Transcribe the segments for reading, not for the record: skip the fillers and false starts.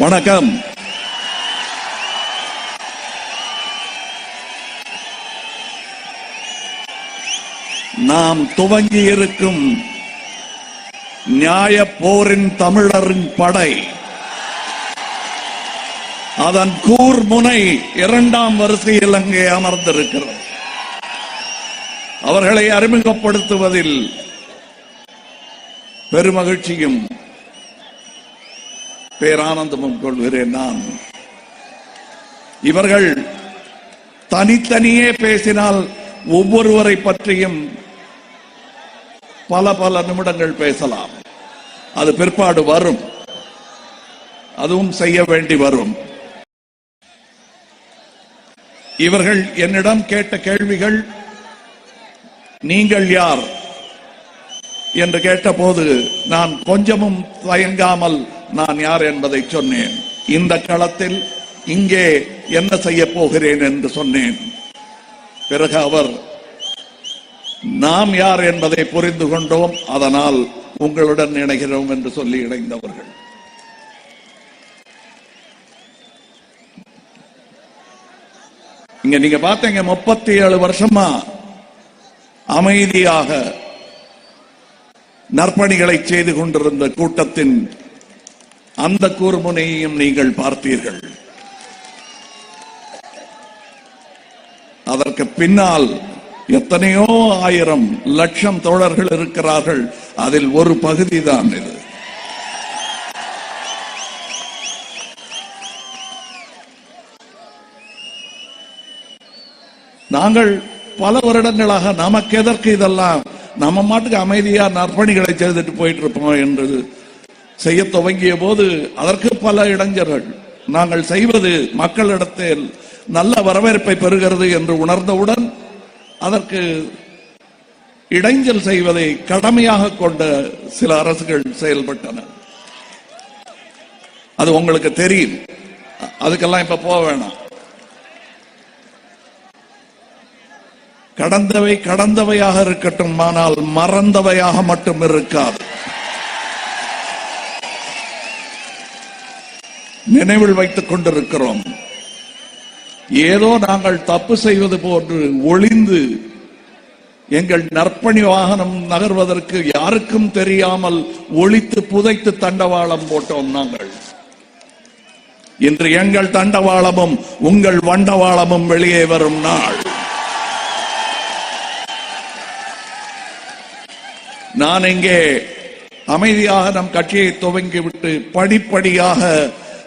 வணக்கம். நாம் துவங்கி இருக்கும் நியாய போரின் தமிழரின் படை அதன் கூர்முனை இரண்டாம் வரிசையில் அங்கே அமர்ந்திருக்கிறது. அவர்களை அறிமுகப்படுத்துவதில் பெருமகிழ்ச்சியும் பேரானந்தமும் கொள்கிறேன். நான் இவர்கள் தனித்தனியே பேசினால் ஒவ்வொருவரை பற்றியும் பல பல நிமிடங்கள் பேசலாம். அது பிற்பாடு வரும், அதுவும் செய்ய வேண்டி வரும். இவர்கள் என்னிடம் கேட்ட கேள்விகள், நீங்கள் யார் என்று கேட்டபோது நான் கொஞ்சமும் தயங்காமல் நான் யார் என்பதை சொன்னேன். இந்த களத்தில் இங்கே என்ன செய்ய போகிறேன் என்று சொன்னேன். பிறகு அவர் நாம் யார் என்பதை புரிந்து கொண்டோம், அதனால் உங்களுடன் இணைகிறோம் என்று சொல்லி இணைந்தவர்கள். இங்க நீங்க பார்த்தீங்க, 37 வருஷமா அமைதியாக நற்பணிகளை செய்து கொண்டிருந்த கூட்டத்தின் அந்த கூர்முனையையும் நீங்கள் பார்த்தீர்கள். அதற்கு பின்னால் எத்தனையோ ஆயிரம் லட்சம் தோழர்கள் இருக்கிறார்கள். அதில் ஒரு பகுதி தான் இது. நாங்கள் பல வருடங்களாக நமக்கு எதற்கு இதெல்லாம், நம்ம மாட்டுக்கு அமைதியா நற்பணிகளை செய்துட்டு போயிட்டு இருப்போம் என்று செய்ய துவங்கிய போது அதற்கு பல இளைஞர்கள் நாங்கள் செய்வது மக்களிடத்தில் நல்ல வரவேற்பை பெறுகிறது என்று உணர்ந்தவுடன் அதற்கு இடைஞ்சல் செய்வதை கடமையாக கொண்ட சில அரசுகள் செயல்பட்டன. அது உங்களுக்கு தெரியும், அதுக்கெல்லாம் இப்ப போக வேணாம். கடந்தவை கடந்தவையாக இருக்கட்டும், ஆனால் மறந்தவையாக மட்டும் இருக்காது. நினைவில் வைத்துக் கொண்டிருக்கிறோம். ஏதோ நாங்கள் தப்பு செய்வது போன்று ஒளிந்து எங்கள் நற்பணி வாகனம் நகர்வதற்கு யாருக்கும் தெரியாமல் ஒளித்து புதைத்து தண்டவாளம் போட்டோம். நாங்கள் இன்று எங்கள் தண்டவாளமும் உங்கள் வண்டவாளமும் வெளியே வரும் நாள். நான் இங்கே அமைதியாக நம் கட்சியை துவங்கிவிட்டு படிப்படியாக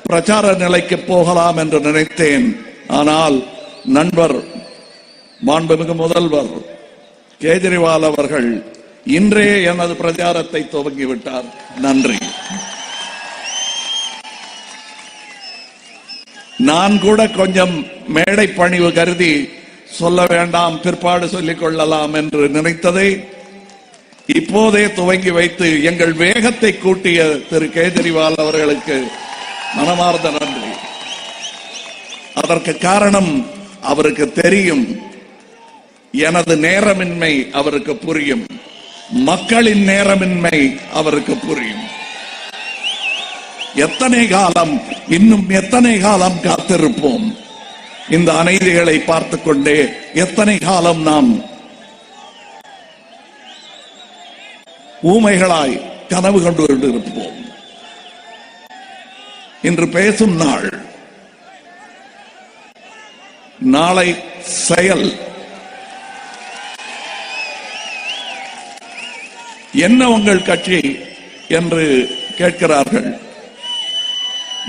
பிரச்சார நிலைக்கு போகலாம் என்று நினைத்தேன். ஆனால் நண்பர் மாண்புமிகு முதல்வர் கேஜரிவால் அவர்கள் இன்றே எனது பிரச்சாரத்தை துவங்கிவிட்டார். நன்றி. நான் கூட கொஞ்சம் மேடை பணிவு கருதி சொல்ல வேண்டாம், பிற்பாடு சொல்லிக் கொள்ளலாம் என்று நினைத்ததை இப்போதே துவங்கி வைத்து எங்கள் வேகத்தை கூட்டிய திரு கேஜரிவால் அவர்களுக்கு மனமார்ந்த நன்றி. அதற்கு காரணம் அவருக்கு தெரியும், எனது நேரமின்மை அவருக்கு புரியும், மக்களின் நேரமின்மை அவருக்கு புரியும். எத்தனை காலம், இன்னும் எத்தனை காலம் காத்திருப்போம்? இந்த அநீதிகளை பார்த்துக் கொண்டே எத்தனை காலம் நாம் ஊமைகளாய் கனவு கொண்டு கொண்டிருப்போம்? இன்று பேசும் நாள், நாளை செயல். என்ன உங்கள் கட்சி என்று கேட்கிறார்கள்.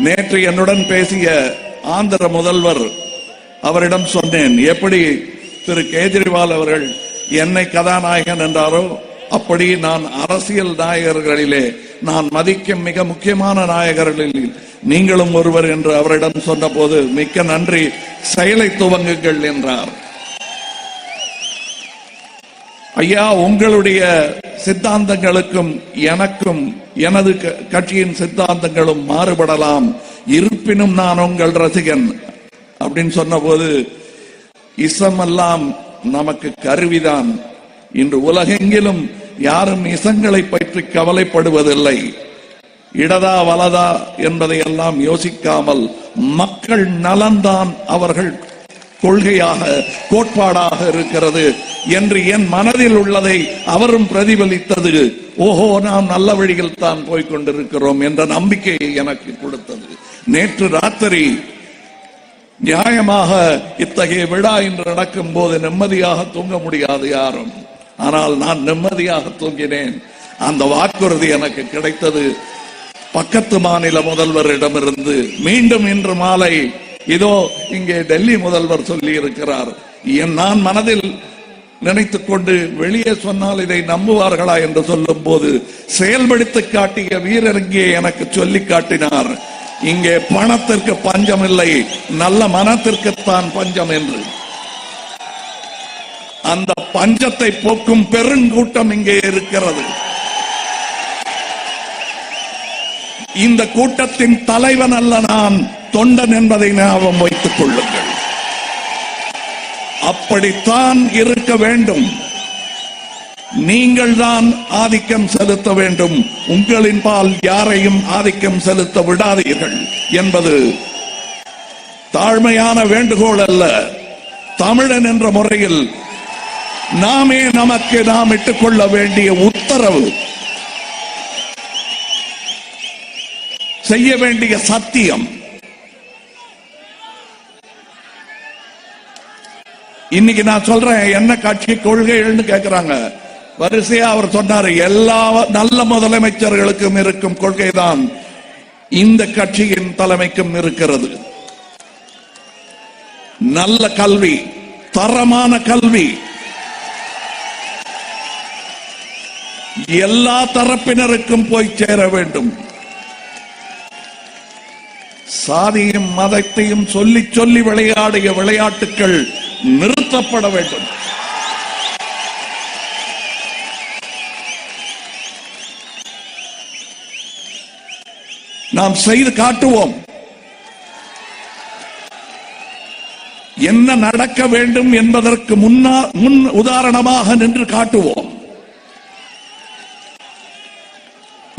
நேற்று என்னுடன் பேசிய ஆந்திர முதல்வர், அவரிடம் சொன்னேன், எப்படி திரு கேஜரிவால் அவர்கள் என்னை கதாநாயகன் என்றாரோ அப்படி நான் அரசியல் நாயகர்களிலே நான் மதிக்கும் மிக முக்கியமான நாயகர்களில் நீங்களும் ஒருவர் என்று அவரிடம் சொன்ன போது, மிக்க நன்றி, செயலை துவங்குங்கள் என்றார். ஐயா, உங்களுடைய சித்தாந்தங்களுக்கும் எனக்கும் எனது கட்சியின் சித்தாந்தங்களும் மாறுபடலாம், இருப்பினும் நான் உங்கள் ரசிகன் அப்படின்னு சொன்ன போது, இசமெல்லாம் நமக்கு கருவிதான். இன்று உலகெங்கிலும் யாரும் இசங்களை பற்றி கவலைப்படுவதில்லை. இடதா வலதா என்பதை எல்லாம் யோசிக்காமல் மக்கள் நலன்தான் அவர்கள் கொள்கையாக கோட்பாடாக இருக்கிறது என்று என் மனதில் உள்ளதை அவரும் பிரதிபலித்தது. ஓஹோ, நாம் நல்ல வழியில் தான் போய்கொண்டிருக்கிறோம் என்ற நம்பிக்கையை எனக்கு கொடுத்தது. நேற்று ராத்திரி நியாயமாக இத்தகைய விழா இன்று நடக்கும் போது நிம்மதியாக தூங்க முடியாது யாரும். ஆனால் நான் நிம்மதியாக தூங்கினேன். அந்த வாக்குறுதி எனக்கு கிடைத்தது பக்கத்து மாநில முதல்வரிடமிருந்து. மீண்டும் இன்று மாலை இதோ இங்கே டெல்லி முதல்வர் சொல்லி இருக்கிறார். நான் மனதில் நினைத்துக் கொண்டு வெளியே சொன்னால் இதை நம்புவார்களா என்று சொல்லும் போது செயல்படுத்தி காட்டிய வீரர் இங்கே எனக்கு சொல்லி காட்டினார், இங்கே பணத்திற்கு பஞ்சம் இல்லை, நல்ல மனத்திற்குத்தான் பஞ்சம் என்று. அந்த பஞ்சத்தை போக்கும் பெருங்கூட்டம் இங்கே இருக்கிறது. இந்த கூட்டத்தின் தலைவன் அல்ல நான், தொண்டன் என்பதை ஞாபகம் வைத்துக் கொள்ளுங்கள். அப்படித்தான் இருக்க வேண்டும். நீங்கள் தான் ஆதிக்கம் செலுத்த வேண்டும். உங்களின் பால் யாரையும் ஆதிக்கம் செலுத்த விடாதீர்கள் என்பது தாழ்மையான வேண்டுகோள் அல்ல. தமிழன் என்ற முறையில் நாமே நமக்கு நாம் இட்டுக் கொள்ள வேண்டிய உத்தரவு, செய்ய வேண்டிய சத்தியம். இன்னைக்கு நான் சொல்றேன், என்ன கட்சி கொள்கைகள்னு கேட்கிறாங்க. வரிசையா அவர் சொன்னார், எல்லா நல்ல முதலமைச்சர்களுக்கும் இருக்கும் கொள்கைதான் இந்த கட்சியின் தலைமைக்கும் இருக்கிறது. நல்ல கல்வி, தரமான கல்வி, எல்லா தரப்பினருக்கும் போய் சேர வேண்டும். சாதியும் மதத்தையும் சொல்லி சொல்லி விளையாடிய விளையாட்டுகள் நிறுத்தப்பட வேண்டும். நாம் செய்து காட்டுவோம். என்ன நடக்க வேண்டும் என்பதற்கு முன் உதாரணமாக நின்று காட்டுவோம்.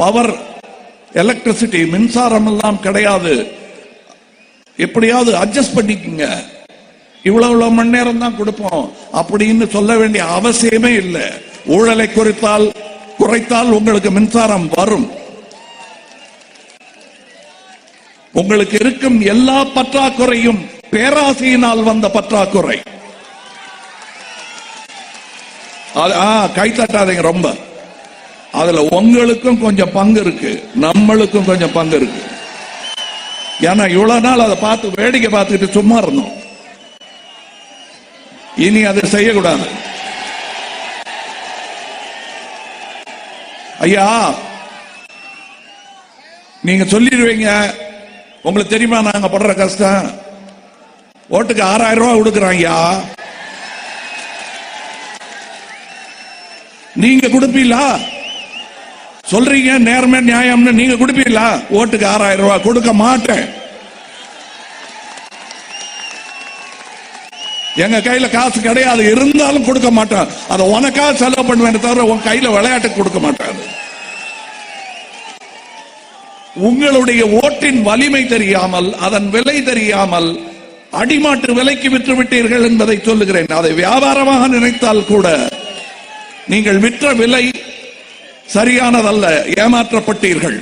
பவர், எலக்ட்ரிசிட்டி, மின்சாரம் எல்லாம் கிடையாது, எப்படியாவது அட்ஜஸ்ட் பண்ணிக்கங்க, இவ்வளவு மணி நேரம் தான் கொடுப்போம் அப்படின்னு சொல்ல வேண்டிய அவசியமே இல்லை. ஊழலை குறைத்தால் உங்களுக்கு மின்சாரம் வரும். உங்களுக்கு இருக்கும் எல்லா பற்றாக்குறையும் பேராசையினால் வந்த பற்றாக்குறை. கை தட்டாதீங்க ரொம்ப. அதுல உங்களுக்கும் கொஞ்சம் பங்கு இருக்கு, நம்மளுக்கும் கொஞ்சம் பங்கு இருக்கு. ஏன்னா இவ்வளவு நாள் அதை பார்த்து வேடிக்கை பார்த்துக்கிட்டு சும்மா இருந்தோம். இனி அதை செய்யக்கூடாது. ஐயா, நீங்க சொல்லிடுவீங்க, உங்களுக்கு தெரியுமா நாங்க படுற கஷ்டம்? ஓட்டுக்கு 6000 ரூபாய் கொடுக்குறாங்க, நீங்க கொடுப்பீங்களா? சொல்றீங்க நேர்மை நியாயம்னு, நீங்க கொடுப்பீங்களா? ஓட்டுக்கு 6000 ரூபாய் கொடுக்க மாட்டேன். எங்க கையில காசு கிடையாது, இருந்தாலும் கொடுக்க மாட்டேன். அதை உனக்காக செலவு பண்ணுவேன் தவிர உன் கையில விளையாட்டுக்கு கொடுக்க மாட்டேன். உங்களுடைய ஓட்டின் வலிமை தெரியாமல், அதன் விலை தெரியாமல் அடிமாட்டு விலைக்கு விற்று விட்டீர்கள் என்பதை சொல்லுகிறேன். அதை வியாபாரமாக நினைத்தால் கூட நீங்கள் விற்ற விலை சரியானதல்ல, ஏமாற்றப்பட்டீர்கள்.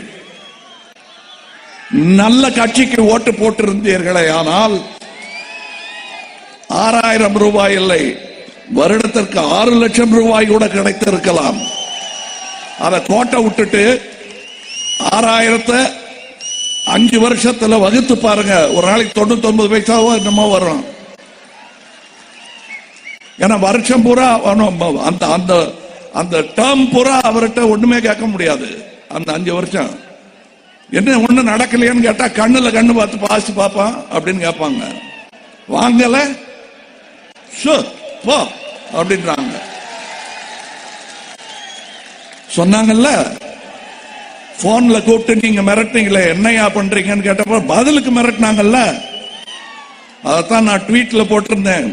நல்ல கட்சிக்கு ஓட்டு போட்டிருந்தீர்களே ஆனால் 6000 ரூபாய் இல்லை, வருடத்திற்கு 6 லட்சம் ரூபாய் கூட கிடைத்திருக்கலாம். அதை கோட்டை விட்டுட்டு 6000 5 வருஷத்துல வகுத்து பாருங்க, ஒரு நாளைக்கு 99 பைசாவோ என்னமோ வரும். ஏன்னா வருஷம் பூரா அந்த டேர்ம் பூரா அவர்கிட்ட ஒண்ணுமே கேட்க முடியாது. அந்த 5 வருஷம் என்ன ஒண்ணு நடக்கலையான்னு கேட்டா கண்ணுல கண்ணு பார்த்து பாசி பாப்பான் அப்படின்னு கேட்பாங்க. வாங்கல போ அப்படின்றாங்க. சொன்னாங்கல்ல, போன்ல கூப்பிட்டு நீங்க மிரட்டிங்களே, என்னையா பண்றீங்கன்னு கேட்டப்ப பதிலுக்கு மிரட்டினாங்கல்ல. அதைத்தான் நான் ட்வீட்ல போட்டிருந்தேன்.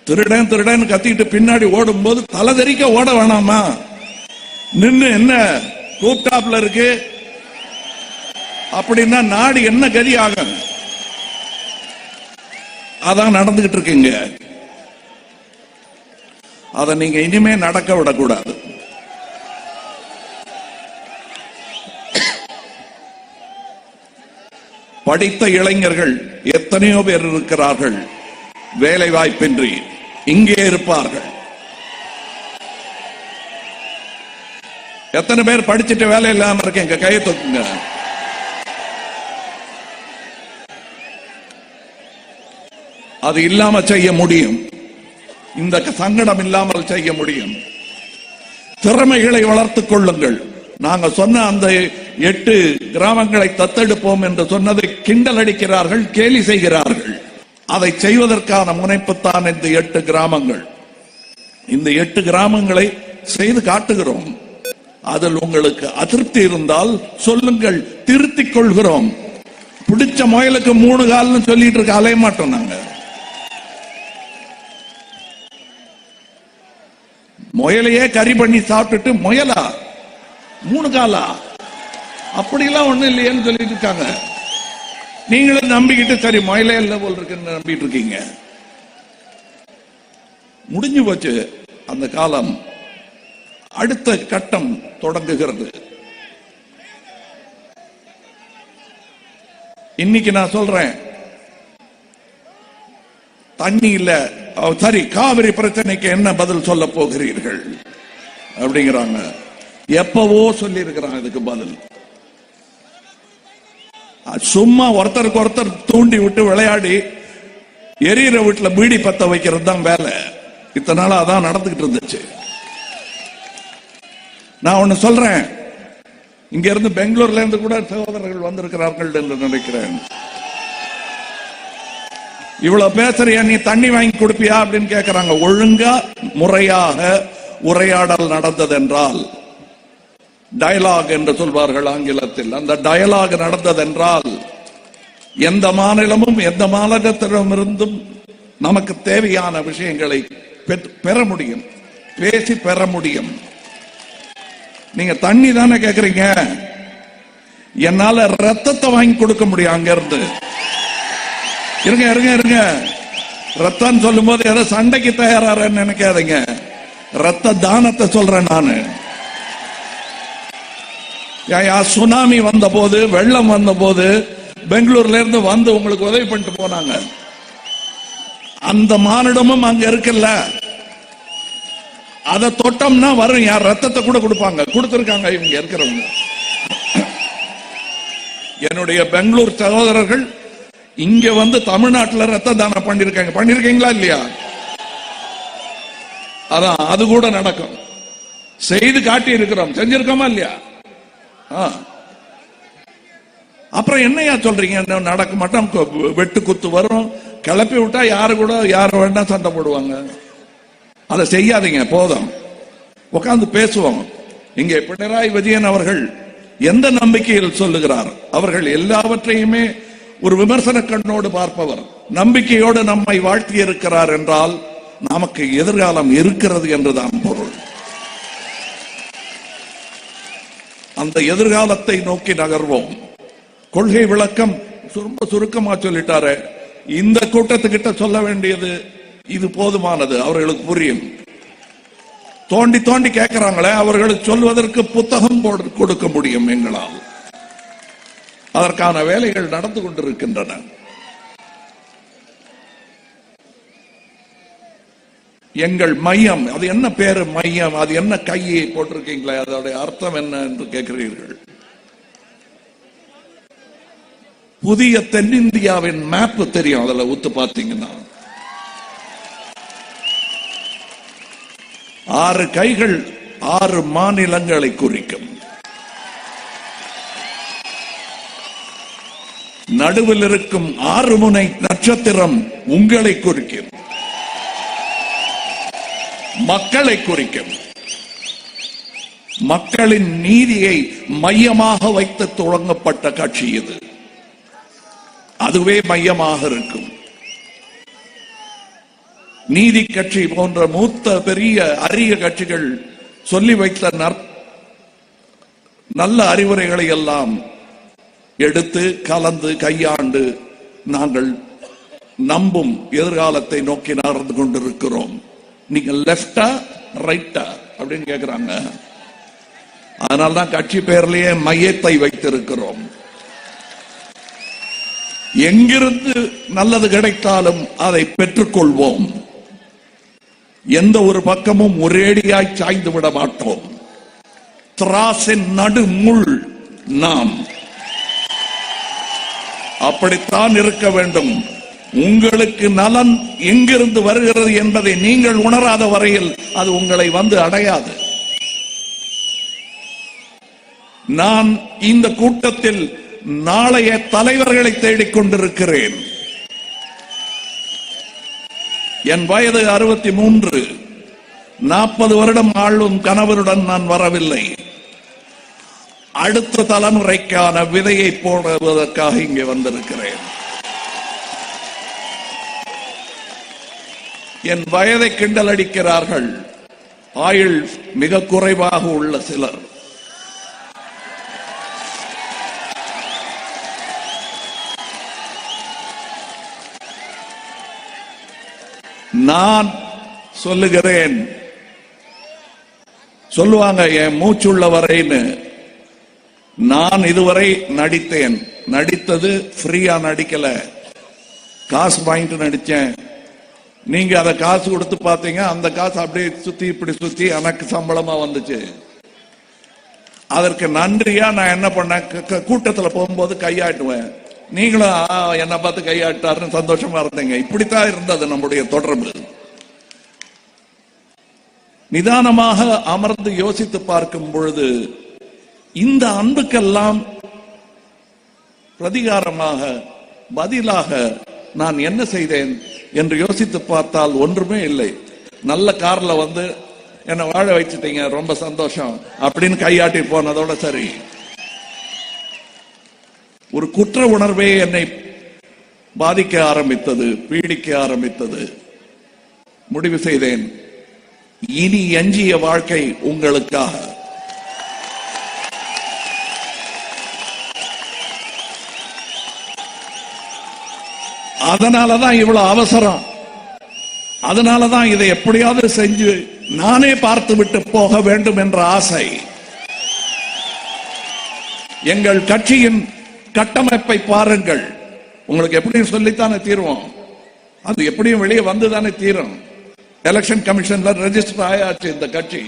திருடன் திருடன் கத்திட்டு பின்னாடி ஓடும் போது தலை தெறிக்க ஓட வேணாமா? நின்னு என்ன கூப்டாப்ல இருக்கு, அப்படின்னா நாடு என்ன கதி ஆகும்? அதான் நடந்துகிட்டு இருக்குங்க. அதை நீங்க இனிமே நடக்க விடக்கூடாது. படித்த இளைஞர்கள் எத்தனையோ பேர் இருக்கிறார்கள், வேலை வாய்ப்பின்றி இங்கே இருப்பார்கள். எத்தனை பேர் படிச்சுட்டு வேலை இல்லாம இருக்கீங்க? கையை தூக்குங்க. அது இல்லாம செய்ய முடியும், இந்த சங்கடம் இல்லாமல் செய்ய முடியும். திறமைகளை வளர்த்துக் கொள்ளுங்கள். நாங்க சொன்ன அந்த 8 கிராமங்களை தத்தெடுப்போம் என்று சொன்னதை கிண்டல் அடிக்கிறார்கள், கேலி செய்கிறார்கள். அதை செய்வதற்கான முனைப்புத்தான் இந்த 8 கிராமங்கள். இந்த 8 கிராமங்களை செய்து காட்டுகிறோம். அதில் உங்களுக்கு அதிருப்தி இருந்தால் சொல்லுங்கள், திருத்திக் கொள்கிறோம். பிடிச்ச முயலுக்கு 3 கால்னு சொல்லிட்டு இருக்க அலைய மாட்டோம். நாங்க முயலையே கறி பண்ணி சாப்பிட்டுட்டு முயலா 3 காலா அப்படிலாம் ஒண்ணும் இல்லையேன்னு சொல்லிட்டு இருக்காங்க. நீங்களும் நம்பிக்கிட்டு சரி முயலே இல்லை போல் இருக்குன்னு நம்பிட்டு இருக்கீங்க. முடிஞ்சு போச்சு அந்த காலம். அடுத்த கட்டம் தொடங்குகிறது. இன்னைக்கு நான் சொல்றேன், தண்ணி இல்ல, சரி காவிரி பிரச்சனைக்கு என்ன பதில் சொல்ல போகிறீர்கள் அப்படிங்கிறாங்க. எப்பவோ சொல்லி இருக்கிறாங்க இதுக்கு பதில். சும்மா ஒருத்தருக்கு ஒருத்தர் தூண்டி விட்டு விளையாடி எரியிற வீட்டுல பீடி பத்த வைக்கிறது தான் வேலை. இத்தனை நாள் அதான் நடந்துகிட்டு இருந்துச்சு. நான் ஒன்னு சொல்றேன், இங்க இருந்து பெங்களூர்ல இருந்து கூட சகோதரர்கள் வந்திருக்கிறார்கள் என்று நினைக்கிறேன். இவ்வளவு பேசுறியா, நீ தண்ணி வாங்கி கொடுப்பியா அப்படின்னு கேட்கிறாங்க. ஒழுங்கா முறையாக உரையாடல் நடந்தது என்றால், டயலாக் என்று சொல்வார்கள் ஆங்கிலத்தில், அந்த டயலாக் நடந்தது என்றால் எந்த மாநிலமும் எந்த மாநிலத்திடமிருந்தும் நமக்கு தேவையான விஷயங்களை பெற முடியும், பேசி பெற முடியும். நீங்க தண்ணி தானே கேக்குறீங்க, என்னால ரத்தத்தை வாங்கி கொடுக்க முடியும். அங்க இருந்து இருங்க இருங்க இருங்க, ரத்தம் சொல்லும் போது ஏதோ சண்டைக்கு தயாரான்னு நினைக்காதீங்க. ரத்த தானத்தை சொல்றேன் நானு. சுனாமி வந்த போது, வெள்ளம் வந்த போது பெங்களூர்ல இருந்து வந்து உங்களுக்கு உதவி பண்ணிட்டு போனாங்க. அந்த மானிடமும் அங்க இருக்குல்ல, அதை தொட்டோம்னா வரும். யார் ரத்தத்தை கூட கொடுப்பாங்க, கொடுத்திருக்காங்க இவங்க இருக்கிறவங்க. என்னுடைய பெங்களூர் சகோதரர்கள் இங்க வந்து தமிழ்நாட்டில் ரத்த தானம் பண்ணிருக்காங்க. பண்ணிருக்கீங்களா இல்லையா? அதான் அது கூட நடக்கும். செய்து காட்டி இருக்கிறோம், செஞ்சிருக்கோமா இல்லையா? அப்புறம் என்னையா சொல்றீங்க? நடக்க மாட்டோம், வெட்டு குத்து வரும், கிளப்பி விட்டா யாரு கூட யாரு வேணா சண்டை போடுவாங்க. அதை செய்யாதீங்க, போதும். உட்கார்ந்து பேசுவோம். இங்கே பினராயி விஜயன் அவர்கள் எந்த நம்பிக்கையில் சொல்லுகிறார்? அவர்கள் எல்லாவற்றையுமே ஒரு விமர்சன கண்ணோடு பார்ப்பவர். நம்பிக்கையோடு நம்மை வாழ்த்தி இருக்கிறார் என்றால் நமக்கு எதிர்காலம் இருக்கிறது என்றுதான் பொருள். அந்த எதிர்காலத்தை நோக்கி நகர்வோம். கொள்கை விளக்கம் ரொம்ப சுருக்கமா சொல்லிட்டாரு. இந்த கூட்டத்துக்கிட்ட சொல்ல வேண்டியது இது போதுமானது, அவர்களுக்கு புரியும். தோண்டி தோண்டி கேட்கிறாங்களே, அவர்களுக்கு சொல்வதற்கு புத்தகம் கொடுக்க முடியும் எங்களால். அதற்கான வேலைகள் நடந்து கொண்டிருக்கின்றன. எங்கள் மையம், அது என்ன பேரு மையம், அது என்ன கையை போட்டிருக்கீங்களே, அதோட அர்த்தம் என்ன என்று கேட்கிறீர்கள். புதிய தென்னிந்தியாவின் மேப் தெரியும், அதுல ஊத்து பார்த்தீங்கன்னா 6 கைகள் 6 மாநிலங்களை குறிக்கும். நடுவில் இருக்கும் 6 முனை நட்சத்திரம் உங்களை குறிக்கும், மக்களை குறிக்கும். மக்களின் நீதியை மையமாக வைத்து தொடங்கப்பட்ட கட்சி இது. அதுவே மையமாக இருக்கும். நீதி கட்சி போன்ற மூத்த பெரிய அரிய கட்சிகள் சொல்லி வைத்த நல்ல அறிவுரைகளை எல்லாம் எடுத்து கலந்து கையாண்டு நாங்கள் நம்பும் எதிர்காலத்தை நோக்கி நகர்ந்து கொண்டிருக்கிறோம். நீங்க லெப்டா ரைட்டா அப்படின்னு கேட்கிறாங்க. அதனால்தான் கட்சி பெயர்லயே மையத்தை வைத்திருக்கிறோம். எங்கிருந்து நல்லது கிடைத்தாலும் அதை பெற்றுக்கொள்வோம். எந்த ஒரு பக்கமும் ஒரேடியாய் சாய்ந்து விட மாட்டோம். திராசின் நடு முள் நாம். அப்படித்தான் இருக்க வேண்டும். உங்களுக்கு நலன் எங்கிருந்து வருகிறது என்பதை நீங்கள் உணராத வரையில் அது உங்களை வந்து அடையாது. நான் இந்த கூட்டத்தில் நாளைய தலைவர்களை தேடிக்கொண்டிருக்கிறேன். என் வயது 63. 40 வருடம் ஆளும் கணவருடன் நான் வரவில்லை. அடுத்த தலைமுறைக்கான விதையை போடுவதற்காக இங்கே வந்திருக்கிறேன். என் வயதை கிண்டல் அடிக்கிறார்கள். ஆயுள் மிக குறைவாக உள்ள சிலர். நான் சொல்லுகிறேன், சொல்லுவாங்க என் மூச்சுள்ள வரைன்னு. நான் இதுவரை நடித்தேன். நடித்தது ஃப்ரீயா நடிக்கல, காசு வாங்கிட்டு நடிச்சேன். நீங்க அதை காசு கொடுத்து பாத்தீங்க, அந்த காசு அப்படியே சுத்தி இப்படி சுத்தி எனக்கு சம்பளமா வந்துச்சு. அதற்கு நன்றியா நான் என்ன பண்ணேன், கூட்டத்தில் போகும்போது கையாட்டுவேன். நீங்களும் என்ன பார்த்து கையாட்டாருன்னு சந்தோஷமா இருந்தீங்க. இப்படித்தான் இருந்தது நம்முடைய தொடர்பு. நிதானமாக அமர்ந்து யோசித்து பார்க்கும் பொழுது இந்த அன்புக்கெல்லாம் பிரதிகாரமாக பதிலாக நான் என்ன செய்தேன் என்று யோசித்து பார்த்தால் ஒன்றுமே இல்லை. நல்ல கார்ல வந்து என்னை வாழ வச்சுட்டீங்க, ரொம்ப சந்தோஷம் அப்படின்னு கையாட்டி போனதோட சரி. ஒரு குற்ற உணர்வே என்னை பாதிக்க ஆரம்பித்தது, பீடிக்க ஆரம்பித்தது. முடிவு செய்தேன், இனி எஞ்சிய வாழ்க்கை உங்களுக்காக. அதனாலதான் இவ்வளவு அவசரம். அதனாலதான் இதை எப்படியாவது செஞ்சு நானே பார்த்து விட்டு போக வேண்டும் என்ற ஆசை. எங்கள் கட்சியின் கட்டமைப்பை பாருங்கள். உங்களுக்கு எப்படியும் சொல்லித்தானே தீர்வோம். அது எப்படியும் வெளியே வந்துதானே தீரும். எலெக்ஷன் கமிஷன்ல ரெஜிஸ்டர் ஆயாச்சு இந்த கட்சி.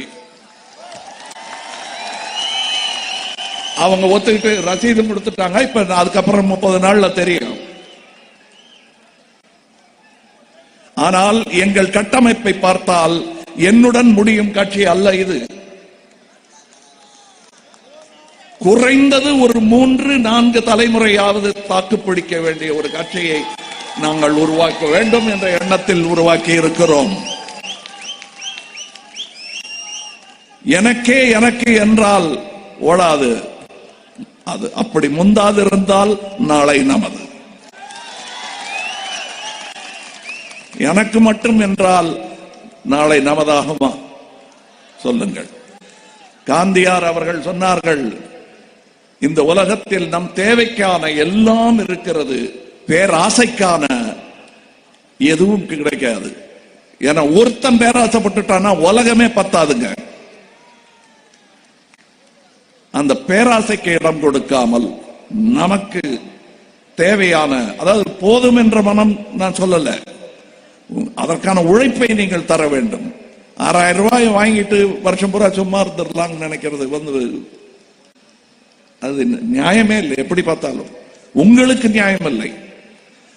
அவங்க ஒத்துக்கிட்டு ரசீது கொடுத்துட்டாங்க. இப்ப அதுக்கப்புறம் 30 நாள்ல தெரியும். ஆனால் எங்கள் கட்டமைப்பை பார்த்தால் என்னுடன் முடியும் கட்சி அல்ல இது. குறைந்தது ஒரு 3-4 தலைமுறையாவது தாக்குப்பிடிக்க வேண்டிய ஒரு கட்சியை நாங்கள் உருவாக்க வேண்டும் என்ற எண்ணத்தில் உருவாக்கி இருக்கிறோம். எனக்கு என்றால் ஓடாது. அது அப்படி முந்தாது இருந்தால் நாளை நமது. எனக்கு மட்டும் என்றால் நாளை நமதாகுமா? சொல்லுங்கள். காந்தியார் அவர்கள் சொன்னார்கள், இந்த உலகத்தில் நம் தேவைக்கான எல்லாம் இருக்கிறது, பேராசைக்கான எதுவும் கிடைக்காது. ஏன்னா ஒருத்தன் பேராசைப்பட்டுட்டானா உலகமே பத்தாதுங்க. அந்த பேராசைக்கு இடம் கொடுக்காமல் நமக்கு தேவையான, அதாவது போதும் என்ற மனம் நான் சொல்லல, அதற்கான உழைப்பை நீங்கள் தர வேண்டும். 6000 ரூபாய் வாங்கிட்டு வருஷம் பூரா சும்மா இருந்துடலாம்னு நினைக்கிறது வந்து அது நியாயமே இல்லை. எப்படி பார்த்தாலும் உங்களுக்கு நியாயம் இல்லை.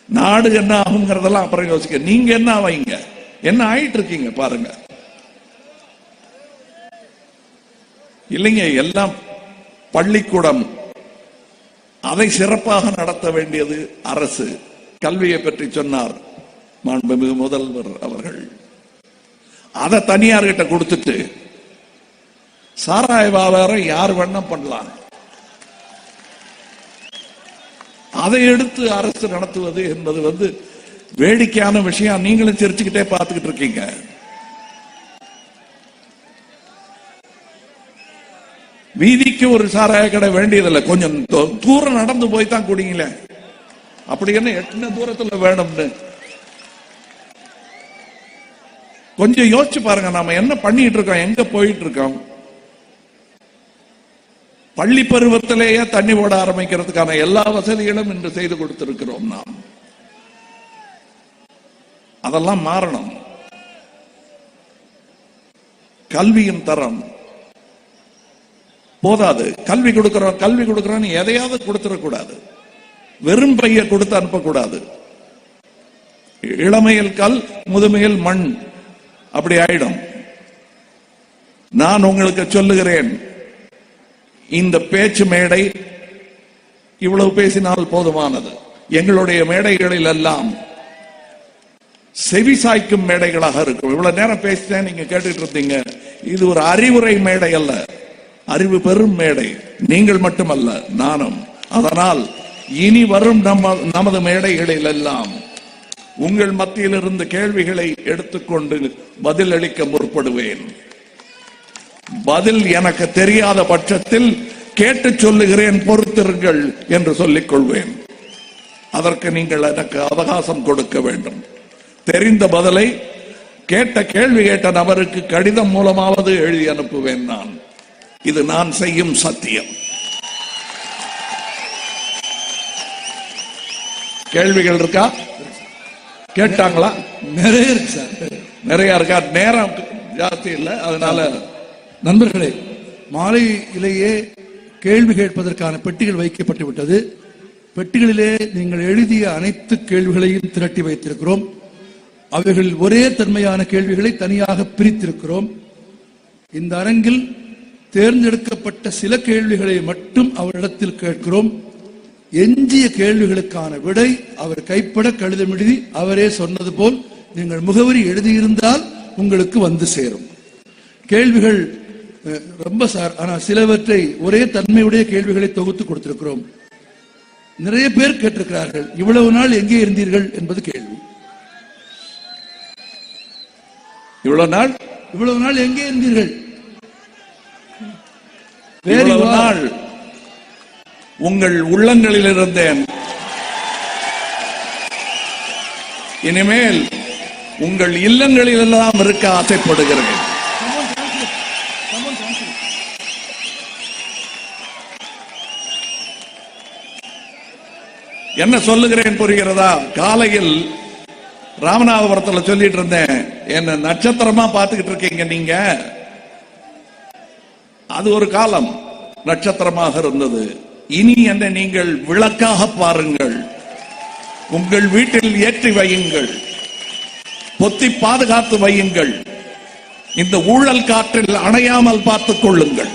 நாடு என்ன ஆகுங்கிறதெல்லாம் அப்புறம் யோசிக்க. நீங்க என்ன ஆவீங்க, என்ன ஆயிட்டு இருக்கீங்க பாருங்க. இல்லைங்க, எல்லாம் பள்ளிக்கூடம், அதை சிறப்பாக நடத்த வேண்டியது அரசு. கல்வியை பற்றி சொன்னார் மாண்புமிகு முதல்வர் அவர்கள். அதை தனியார்கிட்ட கொடுத்துட்டு சாராய வியாபாரம் யார் வேணா பண்ணலாம், அதை எடுத்து அரசு நடத்துவது என்பது வந்து வேடிக்கையான விஷயம். நீங்களும் சிரிச்சுக்கிட்டே பார்த்துக்கிட்டு இருக்கீங்க. வீதிக்கு ஒரு சாராய கடை வேண்டியதில்லை, கொஞ்சம் தூரம் நடந்து போய் தான் குடிங்களே. அப்படி என்ன எத்தனை தூரத்துல வேணும்னு கொஞ்சம் யோசிச்சு பாருங்க. நாம என்ன பண்ணிட்டு இருக்கோம், எங்க போயிட்டு இருக்கோம்? பள்ளி பருவத்திலேயே தண்ணி ஓட ஆரம்பிக்கிறதுக்கான எல்லா வசதிகளும் இன்று செய்து கொடுத்திருக்கிறோம். நாம் அதெல்லாம் மாறணும். கல்வியின் தரம் போதாது. கல்வி கொடுக்கிறோம் எதையாவது கொடுத்துடக்கூடாது. வெறும் பைய கொடுத்து அனுப்பக்கூடாது. இளமையில் கல், முதுமையில் மண் அப்படி ஆயிடும். நான் உங்களுக்கு சொல்லுகிறேன், இந்த பேச்சு மேடை இவ்வளவு பேசினால் போதுமானது. எங்களுடைய மேடைகளில் எல்லாம் செவிசாய்க்கும் மேடைகளாக இருக்கும். இவ்வளவு நேரம் பேசினேன், நீங்க கேட்டுட்டு இருந்தீங்க. இது ஒரு அறிவுரை மேடை அல்ல, அறிவு பெறும் மேடை. நீங்கள் மட்டுமல்ல, நானும். அதனால் இனி வரும் நமது மேடைகளில் எல்லாம் உங்கள் மத்தியில் இருந்து கேள்விகளை எடுத்துக்கொண்டு பதில் அளிக்க முற்படுவேன். பதில் எனக்கு தெரியாத பட்சத்தில் கேட்டு சொல்லுகிறேன், பொறுத்திருங்கள் என்று சொல்லிக் கொள்வேன். அதற்கு நீங்கள் எனக்கு அவகாசம் கொடுக்க வேண்டும். தெரிந்த பதிலை கேட்ட கேள்வி கேட்ட நபருக்கு கடிதம் மூலமாவது எழுதி அனுப்புவேன். இது நான் செய்யும் சத்தியம். கேள்விகள் இருக்கா? கேட்டாங்களா? நிறைய இருக்கு சார், நிறைய இருக்கா? நேரம் ஜாஸ்தி இல்லை, அதனால நண்பர்களே, மாலையிலேயே கேள்வி கேட்பதற்கான பெட்டிகள் வைக்கப்பட்டு விட்டது. பெட்டிகளிலே நீங்கள் எழுதிய அனைத்து கேள்விகளையும் திரட்டி வைத்திருக்கிறோம். அவைகளில் ஒரே தன்மையான கேள்விகளை தனியாக பிரித்திருக்கிறோம். இந்த அரங்கில் தேர்ந்தெடுக்கப்பட்ட சில கேள்விகளை மட்டும் அவரிடத்தில் கேட்கிறோம். எஞ்சிய கேள்விகளுக்கான விடை அவர் கைப்பட கடிதம் எழுதி அவரே சொன்னது போல் நீங்கள் முகவரி எழுதியிருந்தால் உங்களுக்கு வந்து சேரும். கேள்விகள் ரொம்ப சார், ஆனால் சிலவற்றை ஒரே தன்மையுடைய கேள்விகளை தொகுத்து கொடுத்திருக்கிறோம். நிறைய பேர் கேட்டிருக்கிறார்கள், இவ்வளவு நாள் எங்கே இருந்தீர்கள் என்பது கேள்வி. இவ்வளவு நாள் எங்கே இருந்தீர்கள்? வேறு நாள் உங்கள் உள்ளங்களில் இருந்தேன். இனிமேல் உங்கள் இல்லங்களில் எல்லாம் இருக்க ஆசைப்படுகிறேன். என்ன சொல்லுகிறேன் புரிகிறதா? காலையில் ராமநாதபுரத்தில் சொல்லிட்டு இருந்தேன், என்ன நட்சத்திரமா பார்த்துக்கிட்டு இருக்கீங்க நீங்க. அது ஒரு காலம் நட்சத்திரமாக இருந்தது. இனி என்ன நீங்கள் விளக்காக பாருங்கள். உங்கள் வீட்டில் ஏற்றி வையுங்கள், பொத்தி பாதுகாத்து வையுங்கள். இந்த ஊழல் காற்றில் அணையாமல் பார்த்துக் கொள்ளுங்கள்.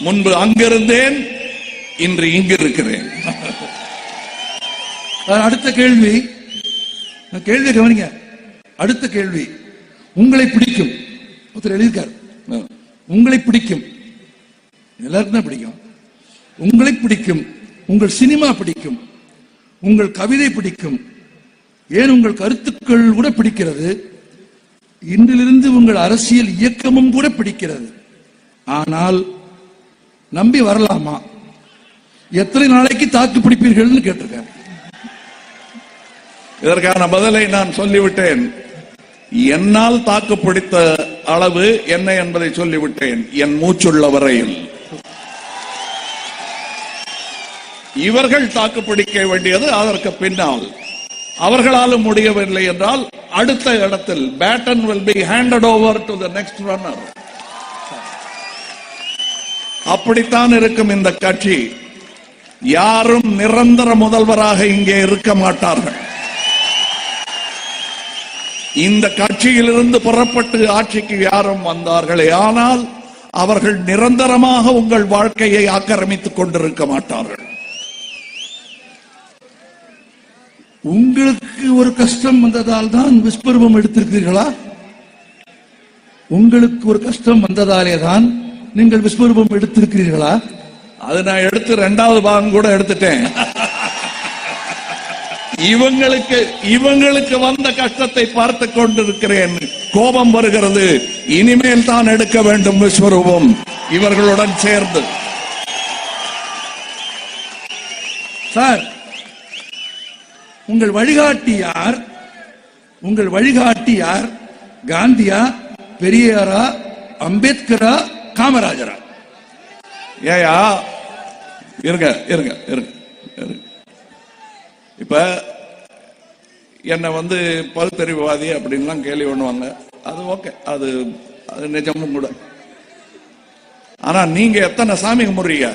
முன்பு அங்கிருந்தேன், இன்று இங்கு இருக்கிறேன். அடுத்த கேள்வி கவனிங்க. அடுத்த கேள்வி, உங்களை பிடிக்கும். ஒருத்தர் எழுதியிருக்கார், உங்களை பிடிக்கும். எல்லாருக்கும் தான் பிடிக்கும். உங்களை பிடிக்கும், உங்கள் சினிமா பிடிக்கும், உங்கள் கவிதை பிடிக்கும், ஏன் உங்கள் கருத்துக்கள் கூட பிடிக்கிறது. இன்றிலிருந்து உங்கள் அரசியல் இயக்கமும் கூட பிடிக்கிறது. ஆனால் நம்பி வரலாமா? எத்தனை நாளைக்கு தாக்கு பிடிப்பீர்கள் கேட்டிருக்காரு. இதற்கான பதிலை நான் சொல்லிவிட்டேன். என்னால் தாக்கு பிடித்த அளவு என்ன என்பதை சொல்லிவிட்டேன். என் மூச்சுள்ள வரையில் இவர்கள் தாக்கு பிடிக்க வேண்டியது அதற்கு பின்னால். அவர்களாலும் முடியவில்லை என்றால் அடுத்த இடத்தில் pattern will be handed over to the next runner. அப்படித்தான் இருக்கும் இந்த கட்சி. யாரும் நிரந்தர முதல்வராக இங்கே இருக்க மாட்டார்கள். இந்த கட்சியிலிருந்து புறப்பட்டு ஆட்சிக்கு யாரும் வந்தார்களே ஆனால் அவர்கள் நிரந்தரமாக உங்கள் வாழ்க்கையை ஆக்கிரமித்துக் கொண்டிருக்க மாட்டார்கள். உங்களுக்கு ஒரு கஷ்டம் வந்ததால் தான் விஸ்வரூபம் எடுத்திருக்கிறீர்களா? உங்களுக்கு ஒரு கஷ்டம் வந்ததாலே தான் நீங்கள் விஸ்வரூபம் எடுத்திருக்கிறீர்களா? அது நான் எடுத்து 2வது பாகம் கூட எடுத்துட்டேன். இவங்களுக்கு வந்த கஷ்டத்தை பார்த்து கொண்டிருக்கிறேன். கோபம் வருகிறது. இனிமேல் தான் எடுக்க வேண்டும் விஸ்வரூபம் இவர்களுடன் சேர்ந்து. சார், உங்கள் வழிகாட்டி யார்? காந்தியா, பெரியாரா, அம்பேத்கரா, காமராஜரா? ஏயா இருங்க. இப்ப என்ன பகுத்தறிவுவாதி அப்படின்லாம் கேள்வி பண்ணுவாங்க. அது ஓகே, அது நிஜமும் கூட. ஆனா நீங்க எத்தனை சாமி கும்பிடுறீங்க?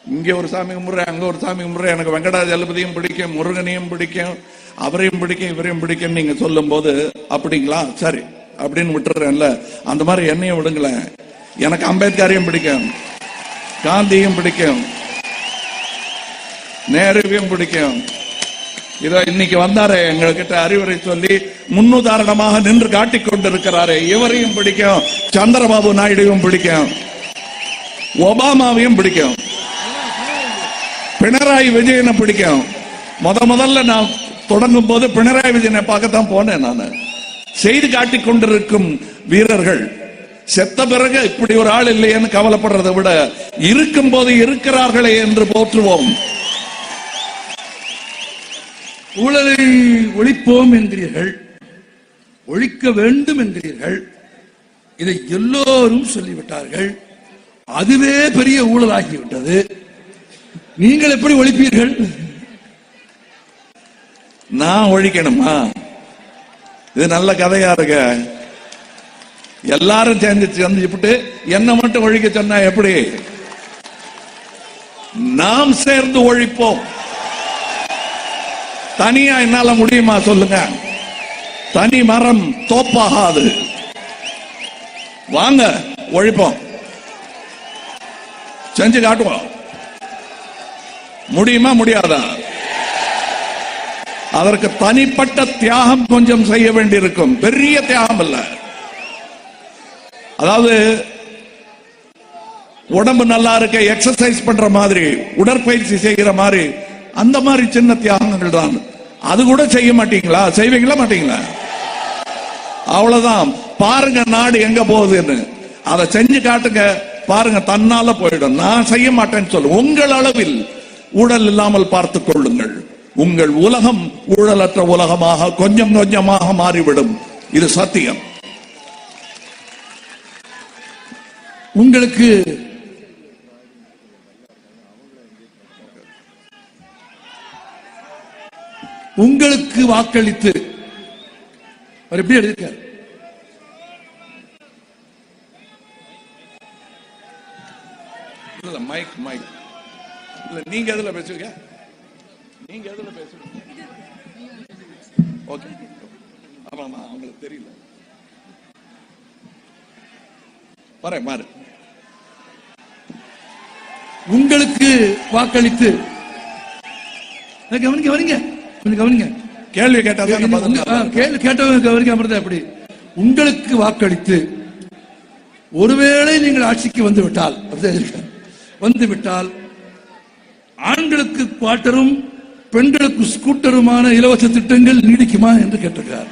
இங்க ஒரு சாமி கும்பிடுறேன், அங்க ஒரு சாமி கும்பிடுறேன். எனக்கு வெங்கடாஜலபதியும் பிடிக்கும், முருகனையும் பிடிக்கும், அவரையும் பிடிக்கும், இவரையும் பிடிக்கும் நீங்க சொல்லும் போது அப்படிங்களா சரி அப்படின்னு விட்டுறேன்ல. அந்த மாதிரி என்னையும் விடுங்களேன். எனக்கு அம்பேத்கரையும் பிடிக்கும், காந்தியும் பிடிக்கும், நேருவையும் பிடிக்கும். இதோ இன்னைக்கு வந்தாரு எங்ககிட்ட அறிவுரை சொல்லி முன்னுதாரணமாக நின்று காட்டிக் கொண்டிருக்கிறாரு. இவரையும் பிடிக்கும், சந்திரபாபு நாயுடுவையும் பிடிக்கும், ஒபாமாவையும் பிடிக்கும், பினராயி விஜயனை பிடிக்கும். முதல்ல நான் தொடங்கும் போது பினராயி விஜயனை பார்க்கத்தான் போனேன். நான் செய்து காட்டிக் கொண்டிருக்கும் வீரர்கள் செத்த பிறகு இப்படி ஒரு ஆள் இல்லையேன்னு கவலைப்படுறதை விட இருக்கும் போது இருக்கிறார்களே என்று போற்றுவோம். ஊழலை ஒழிப்போம் என்கிறீர்கள், ஒழிக்க வேண்டும் என்கிறீர்கள். இதை எல்லோரும் சொல்லிவிட்டார்கள். அதுவே பெரிய ஊழலாகிவிட்டது. நீங்கள் எப்படி ஒழிப்பீர்கள்? நான் ஒழிக்கணுமா? இது நல்ல கதையா இருக்க. எல்லாரும் சேர்ந்துட்டு என்ன மட்டும் ஒழிக்க சொன்னா எப்படி? நாம் சேர்ந்து ஒழிப்போம். தனியா என்னால முடியுமா சொல்லுங்க? தனி மரம் தோப்பாகாது. வாங்க ஒழிப்போம், செஞ்சு காட்டுவோம். முடியுமா முடியாதா? அதற்கு தனிப்பட்ட தியாகம் கொஞ்சம் செய்ய வேண்டியிருக்கும். பெரிய தியாகம் இல்ல. அதாவது உடம்பு நல்லா இருக்க எக்ஸசைஸ் பண்ற மாதிரி, உடற்பயிற்சி செய்கிற மாதிரி, அந்த மாதிரி சின்ன தியாகங்கள் தான். அது கூட செய்ய மாட்டீங்களா? செய்வீங்களா மாட்டீங்களா? அவ்வளவுதான். பாருங்க நாடு எங்க போகுதுன்னு. அதை செஞ்சு காட்டுங்க, பாருங்க தன்னால போயிடும். நான் செய்ய மாட்டேன்னு சொல்லு. உங்கள் அளவில் ஊழல் இல்லாமல் பார்த்துக் கொள்ளுங்கள். உங்கள் உலகம் ஊழலற்ற உலகமாக கொஞ்சம் கொஞ்சமாக மாறிவிடும். இது சத்தியம். உங்களுக்கு வாக்களித்து அவர் எப்படி எழுதியிருக்கார்? மைக் மைக் இல்ல, நீங்க எதுல பேசுவீங்க? நீங்க எதுல பேசுவீங்க? ஓகே, ஆமா அவங்களுக்கு தெரியல. மாறு. உங்களுக்கு வாக்களித்து கவனிங்க. கேள்வி கேட்டா கேள்வி கேட்டவங்க கவனிக்க. அப்படி உங்களுக்கு வாக்களித்து ஒருவேளை நீங்கள் ஆட்சிக்கு வந்துவிட்டால் ஆண்களுக்கு குவார்ட்டரும் பெண்களுக்கு ஸ்கூட்டருமான இலவச திட்டங்கள் நீடிக்குமா என்று கேட்டிருக்கிறார்.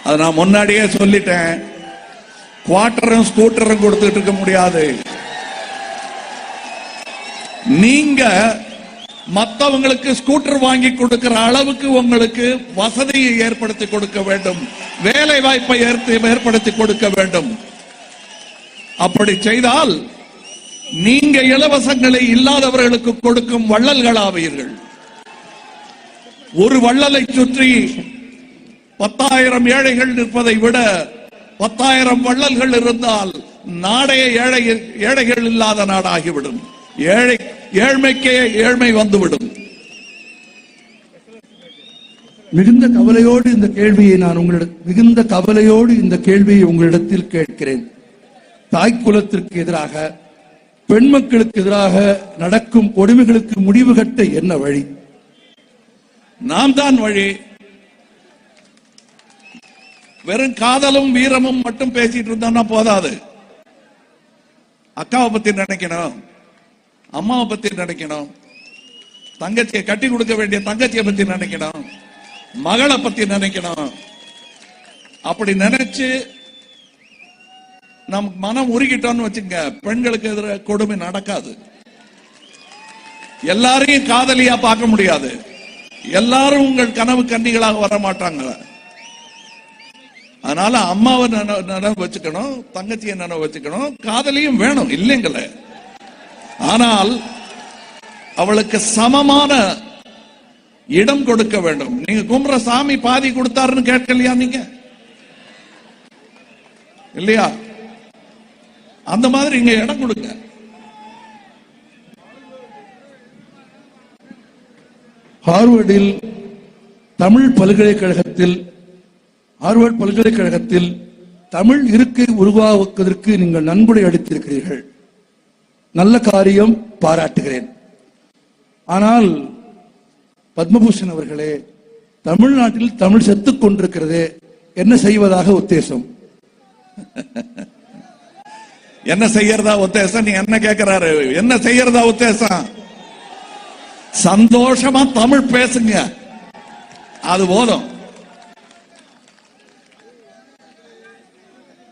அது நான் முன்னாடியே சொல்லிட்டேன். குவார்ட்டரும் ஸ்கூட்டரும் கொடுத்துட்டு இருக்க முடியாது. நீங்க மற்றவங்களுக்கு ஸ்கூட்டர் வாங்கி கொடுக்கிற அளவுக்கு உங்களுக்கு வசதியை ஏற்படுத்தி கொடுக்க வேண்டும், வேலை வாய்ப்பை ஏற்படுத்தி கொடுக்க வேண்டும். அப்படி செய்தால் நீங்க இலவசங்களை இல்லாதவர்களுக்கு கொடுக்கும் வள்ளல்களாவீர்கள். ஒரு வள்ளலை சுற்றி 10,000 ஏழைகள் நிற்பதை விட 10,000 வள்ளல்கள் இருந்தால் நாடே ஏழைகள் இல்லாத நாடாகிவிடும். ஏழ்மைக்கே ஏழ்மை வந்துவிடும். மிகுந்த கவலையோடு இந்த கேள்வியை உங்களிடத்தில் கேட்கிறேன். தாய்க்குலத்திற்கு எதிராக, பெண் மக்களுக்கு எதிராக நடக்கும் கொடுமைகளுக்கு முடிவு கட்ட என்ன வழி? நாம் தான் வழி. வெறும் காதலும் வீரமும் மட்டும் பேசிட்டு இருந்தோம்னா போதாது. அக்காவை பத்தி நினைக்கணும், அம்மாவை பத்தி நினைக்கணும், தங்கச்சியை கட்டி கொடுக்க வேண்டிய தங்கச்சியை பத்தி நினைக்கணும், மகளை பத்தி நினைக்கணும். அப்படி நினைச்சு நம் மனம் உருகிட்டோம்னு வச்சுங்க, பெண்களுக்கு எதிராக கொடுமை நடக்காது. எல்லாரையும் காதலியா பார்க்க முடியாது, எல்லாரும் உங்கள் கனவு கன்னிகளாக வர மாட்டாங்க. அதனால அம்மாவை நினைவு வச்சுக்கணும், தங்கச்சியை நினைவு வச்சுக்கணும், காதலியும் வேணும் இல்லைங்கள. ஆனால் அவளுக்கு சமமான இடம் கொடுக்க வேண்டும். நீங்க கும்புற சாமி பாதி கொடுத்தாருன்னு கேட்கலையா நீங்க? இல்லையா? அந்த மாதிரி இங்க இடம் கொடுங்க. ஹார்வர்டில் தமிழ் பல்கலைக்கழகத்தில் ஹார்வர்ட் பல்கலைக்கழகத்தில் தமிழ் இருக்கை உருவாக்குவதற்கு நீங்கள் நன்கொடை அளித்திருக்கிறீர்கள். நல்ல காரியம், பாராட்டுகிறேன். ஆனால் பத்மபூஷன் அவர்களே, தமிழ்நாட்டில் தமிழ் செத்துக் கொண்டிருக்கிறது, என்ன செய்வதாக உத்தேசம்? என்ன செய்யறதா உத்தேசம்? நீ என்ன கேட்கிறாரு? என்ன செய்யறதா உத்தேசம்? சந்தோஷமா தமிழ் பேசுங்க, அது போதும்.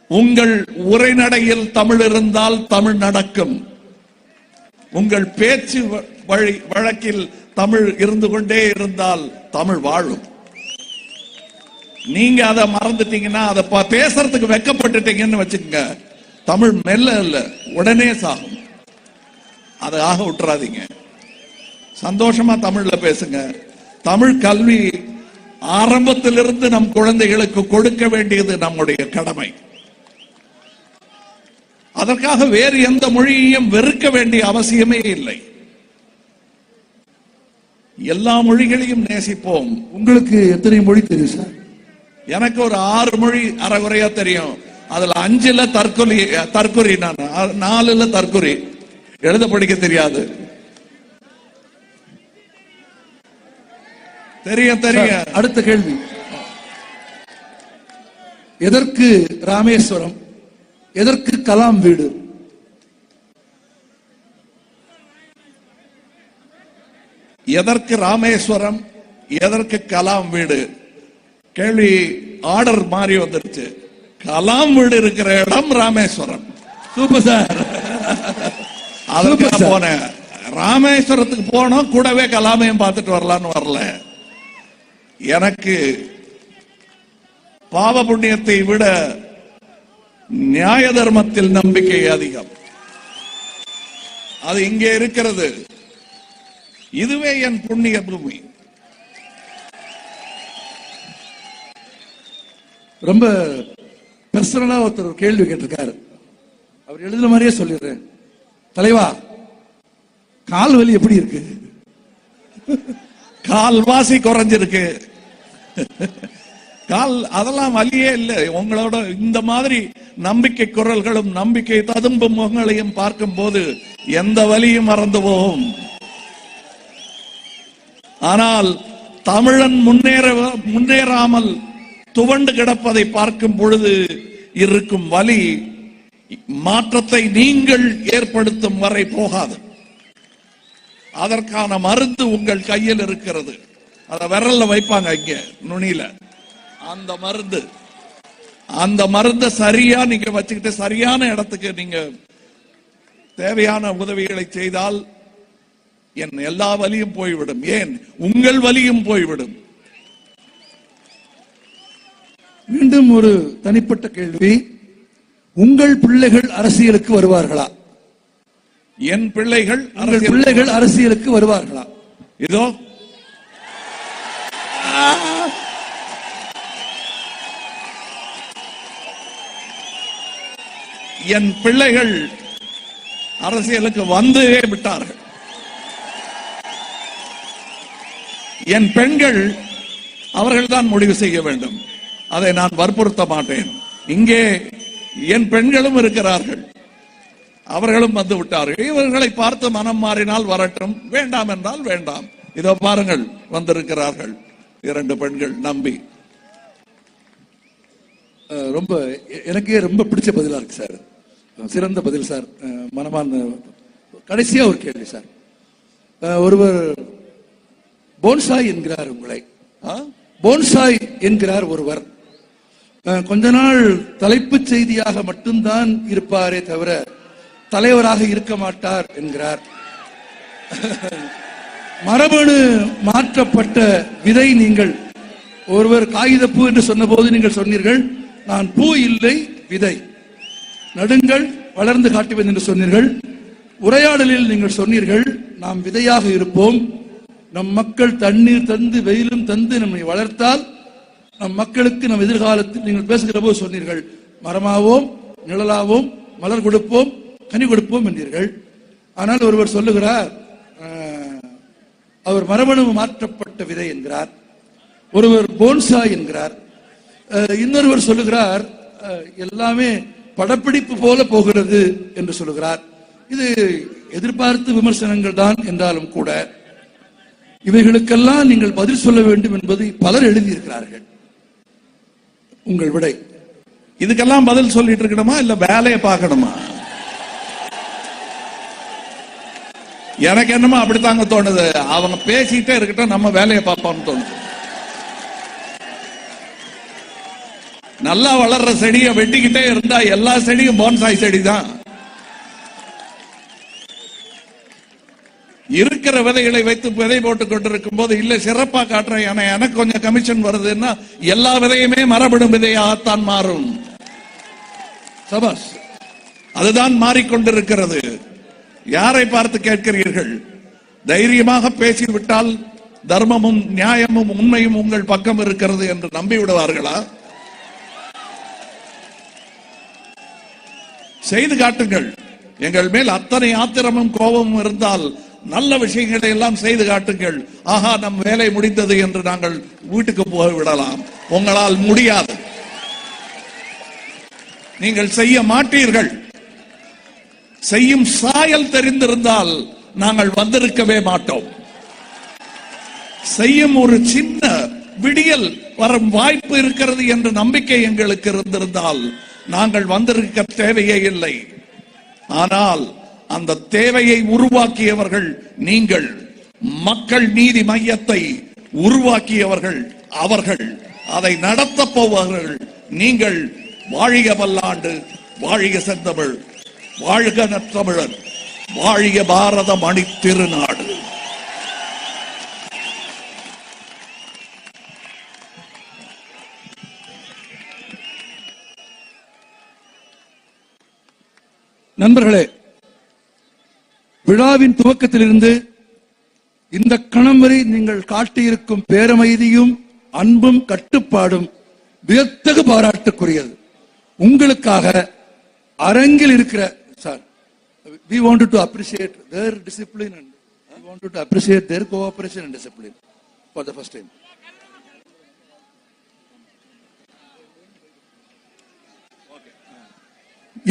உங்கள் உரைநடையில் தமிழ் இருந்தால் தமிழ் நடக்கும். உங்கள் பேச்சு வழக்கில் தமிழ் இருந்து கொண்டே இருந்தால் தமிழ் வாழும். நீங்க அதை மறந்துட்டீங்கன்னா, அதை பேசுறதுக்கு வெக்கப்பட்டுட்டீங்கன்னு வச்சுக்கோங்க, தமிழ் மெல்ல இல்ல உடனே சாகும். அதை ஆக விட்டுறாதீங்க. சந்தோஷமா தமிழ்ல பேசுங்க. தமிழ் கல்வி ஆரம்பத்திலிருந்து நம் குழந்தைகளுக்கு கொடுக்க வேண்டியது நம்முடைய கடமை. அதற்காக வேறு எந்த மொழியையும் வெறுக்க வேண்டிய அவசியமே இல்லை. எல்லா மொழிகளையும் நேசிப்போம். உங்களுக்கு எத்தனை மொழி தெரியும் சார்? எனக்கு ஒரு 6 மொழி அறகுறையா தெரியும். அதுல 5ல தற்கொலை, நான் 4ல தற்கொலை, எழுத படிக்க தெரியாது. தெரியும். அடுத்த கேள்வி, எதற்கு ராமேஸ்வரம், எதற்கு கலாம் வீடு? எதற்கு ராமேஸ்வரம், எதற்கு கலாம் வீடு? கேள்வி ஆர்டர் மாறி வந்துருச்சு. கலாம் வீடு இருக்கிற இடம் ராமேஸ்வரம். Super sir. அதுக்கு போனேன். ராமேஸ்வரத்துக்கு போனோம், கூடவே கலாமையும் பார்த்துட்டு வரலான்னு வரல. எனக்கு பாவ புண்ணியத்தை விட நியாய தர்மத்தில் நம்பிக்கை அதிகம். அது இங்கே இருக்கிறது. இதுவே என் புண்ணிய பூமி. ரொம்ப பர்சனலா ஒருத்தர் கேள்வி கேட்டிருக்காரு. அவர் எழுதுன மாதிரியே சொல்லிடுறேன். தலைவா, கால் வலி எப்படி இருக்கு? கால்வாசி குறைஞ்சிருக்கு. கால் அதெல்லாம் வலியே இல்லை. உங்களோட இந்த மாதிரி நம்பிக்கை குரல்களும் நம்பிக்கை ததும்பும் முகங்களையும் பார்க்கும் போது எந்த வலியும் மறந்து போகும். ஆனால் தமிழன் முன்னேறாமல் துவண்டு கிடப்பதை பார்க்கும் பொழுது இருக்கும் வலி மாற்றத்தை நீங்கள் ஏற்படுத்தும் வரை போகாது. அதற்கான மருந்து உங்கள் கையில் இருக்கிறது. அத விரல்ல வைப்பாங்க, இங்க நுனியில. அந்த மருந்து சரியா நீங்க வச்சுக்கிட்டு சரியான இடத்துக்கு நீங்க தேவையான உதவிகளை செய்தால் என் எல்லா வலியும் போய்விடும். ஏன், உங்கள் வலியும் போய்விடும். மீண்டும் ஒரு தனிப்பட்ட கேள்வி, உங்கள் பிள்ளைகள் அரசியலுக்கு வருவார்களா? என் பிள்ளைகள் அரசியலுக்கு வருவார்களா? இதோ என் பிள்ளைகள் அரசியலுக்கு வந்தே விட்டார்கள். என் பெண்கள் அவர்கள்தான் முடிவு செய்ய வேண்டும். அதை நான் வற்புறுத்த மாட்டேன். இங்கே என் பெண்களும் இருக்கிறார்கள், அவர்களும் வந்து விட்டார்கள். இவர்களை பார்த்து மனம் மாறினால் வரட்டும், வேண்டாம் என்றால் வேண்டாம். இதோ பாருங்கள், வந்திருக்கிறார்கள் 2 பெண்கள் நம்பி. ரொம்ப எனக்கே ரொம்ப பிடிச்ச பதிலா இருக்கு சார். சிறந்த பதில் சார். மனமான கடைசியா ஒரு கேள்வி சார். ஒருவர் போன்சாய் என்கிறார் உங்களை. போன்சாய் என்கிறார் ஒருவர். கொஞ்ச நாள் தலைப்புச் செய்தியாக மட்டும்தான் இருப்பாரே தவிர தலைவராக இருக்க மாட்டார் என்கிறார். மரபணு மாற்றப்பட்ட விதை நீங்கள். ஒருவர் காகிதப்பூ என்று சொன்னபோது நீங்கள் சொன்னீர்கள், நான் பூ இல்லை விதை, நடுங்கள் வளர்ந்து காட்டுவேன் என்று சொன்னீர்கள். உரையாடலில் நீங்கள் சொன்னீர்கள், நாம் விதையாக இருப்போம், நம் மக்கள் தண்ணீர் தந்து வெயிலும் தந்து நம்மை வளர்த்தால் நம் மக்களுக்கு நம் எதிர்காலத்தில் நீங்கள் பேசுகிற போது சொன்னீர்கள், மரமாவோம், நிழலாவோம், மலர் கொடுப்போம், கனி கொடுப்போம் என்றீர்கள். ஆனால் ஒருவர் சொல்லுகிறார், அவர் மரபணு மாற்றப்பட்ட விதை என்கிறார். ஒருவர் போன்சாய் என்கிறார். இன்னொருவர் சொல்லுகிறார், எல்லாமே படப்பிடிப்பு போல போகிறது என்று சொல்லுகிறார். இது எதிர்பார்த்து விமர்சனங்கள் தான் என்றாலும் கூட இவைகளுக்கெல்லாம் நீங்கள் பதில் சொல்ல வேண்டும் என்பதை பலர் எழுதியிருக்கிறார்கள். உங்கள் விடை? இதுக்கெல்லாம் பதில் சொல்லிட்டு இருக்கணுமா இல்ல வேலையை பார்க்கணுமா? எனக்கு என்னமோ அப்படித்தாங்க தோணுது. அவங்க பேசிட்டே இருக்கட்டும், நம்ம வேலையை பார்ப்போம்னு தோணுது. நல்லா வளர்ற செடியை வெட்டிக்கிட்டே இருந்தா எல்லா செடியும் போன்சாய் செடி தான். இருக்கிற விதைகளை வைத்து விதை போட்டுக் கொண்டிருக்கும் போது இல்ல சிறப்பா காட்டுறேன், எனக்கு கொஞ்சம் கமிஷன் வருதுன்னா எல்லா விதையுமே மரபணு விதையாகத்தான் மாறும். சபாஸ், அதுதான் மாறிக்கொண்டிருக்கிறது. யாரை பார்த்து கேட்கிறீர்கள்? தைரியமாக பேசிவிட்டால் தர்மமும் நியாயமும் உண்மையும் உங்கள் பக்கம் இருக்கிறது என்று நம்பி விடுவார்களா? செய்து காட்டுங்கள். எங்கள் மேல் அத்தனை ஆத்திரமும் கோபமும் இருந்தால் நல்ல விஷயங்களை எல்லாம் செய்து காட்டுங்கள். ஆஹா, நம் வேலை முடிந்தது என்று நாங்கள் வீட்டுக்கு போய் விடலாம். உங்களால் முடியாது. நீங்கள் செய்ய மாட்டீர்கள். செய்யும் சாயல் தெரிந்திருந்தால் நாங்கள் வந்திருக்கவே மாட்டோம். செய்யும் ஒரு சின்ன விடியல் வரும் வாய்ப்பு இருக்கிறது என்ற நம்பிக்கை எங்களுக்கு இருந்திருந்தால் நாங்கள் வந்திருக்க தேவையே இல்லை. ஆனால் அந்த தேவையை உருவாக்கியவர்கள் நீங்கள். மக்கள் நீதி மையத்தை உருவாக்கியவர்கள் அவர்கள். அதை நடத்தப் போவர்கள் நீங்கள். வாழிய பல்லாண்டு, வாழிய செந்தமிழ், வாழ்க நற்றமிழன், வாழிய பாரத மணி திருநாடு. நண்பர்களே, விழாவின் துவக்கத்திலிருந்து இந்த கணம் வரை நீங்கள் காட்டியிருக்கும் பேரமைதியும் அன்பும் கட்டுப்பாடும் வியத்தகு பாராட்டுக்குரியது. உங்களுக்காக அரங்கில் இருக்கிற sir, we wanted to appreciate their discipline and we wanted to appreciate their cooperation and discipline for the first time.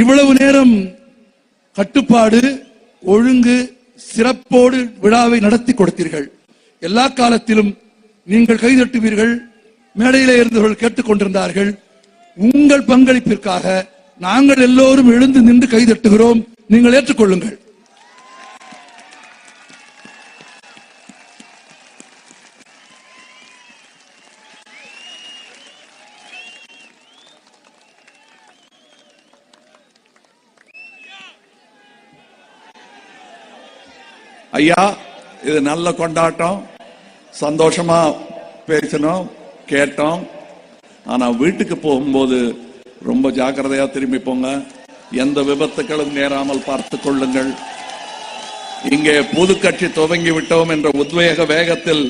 இவ்வளவு நேரம் கட்டுப்பாடு, ஒழுங்கு, சிறப்போடு விழாவை நடத்தி கொடுத்தீர்கள். எல்லா காலத்திலும் நீங்கள் கைதட்டுவீர்கள். மேடையிலே இருந்தவர்கள் கேட்டுக் கொண்டிருந்தார்கள். உங்கள் பங்களிப்பிற்காக நாங்கள் எல்லோரும் எழுந்து நின்று கைதட்டுகிறோம். நீங்கள் ஏற்றுக்கொள்ளுங்கள். ஐயா, இது நல்ல கொண்டாட்டம். சந்தோஷமா பேசணும், கேட்டோம். ஆனா வீட்டுக்கு போகும்போது ரொம்ப ஜாக்கிரதையா திரும்பி போங்க. எந்த விபத்துகளும் நேராமல் பார்த்துக் கொள்ளுங்கள். இங்கே புது கட்சி துவங்கி விட்டோம் என்ற உத்வேக வேகத்தில்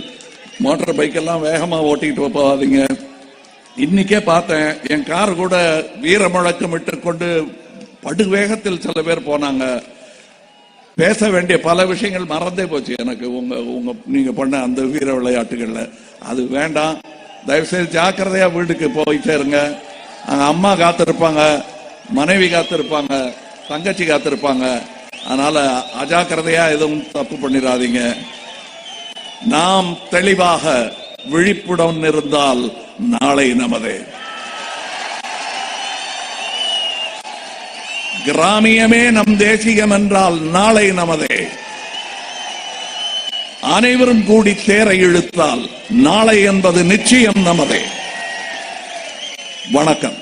மோட்டார் பைக் எல்லாம் வேகமா ஓட்டிட்டு போகாதீங்க. இன்னைக்கே பார்த்தேன், என் கார் கூட வீர முழக்கம் விட்டு கொண்டு படு வேகத்தில் சில பேர் போனாங்க. பேச வேண்டிய பல விஷயங்கள் மறந்தே போச்சு எனக்கு. நீங்க பண்ண அந்த வீர விளையாட்டுகள்ல அது வேண்டாம். தயவுசெய்து ஜாக்கிரதையா வீட்டுக்கு போய் சேருங்க. அங்க அம்மா காத்திருப்பாங்க, மனைவி காத்திருப்பாங்க, தங்கச்சி காத்திருப்பாங்க. அதனால அஜாக்கிரதையா எதுவும் தப்பு பண்ணிடாதீங்க. நாம் தெளிவாக விழிப்புடன் இருந்தால் நாளை நமதே. கிராமியமே நம் தேசியம் என்றால் நாளை நமதே. அனைவரும் கூடி தேரை இழுத்தால் நாளை என்பது நிச்சயம் நமதே. வணக்கம்.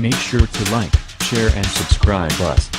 Make sure to like, share and subscribe us.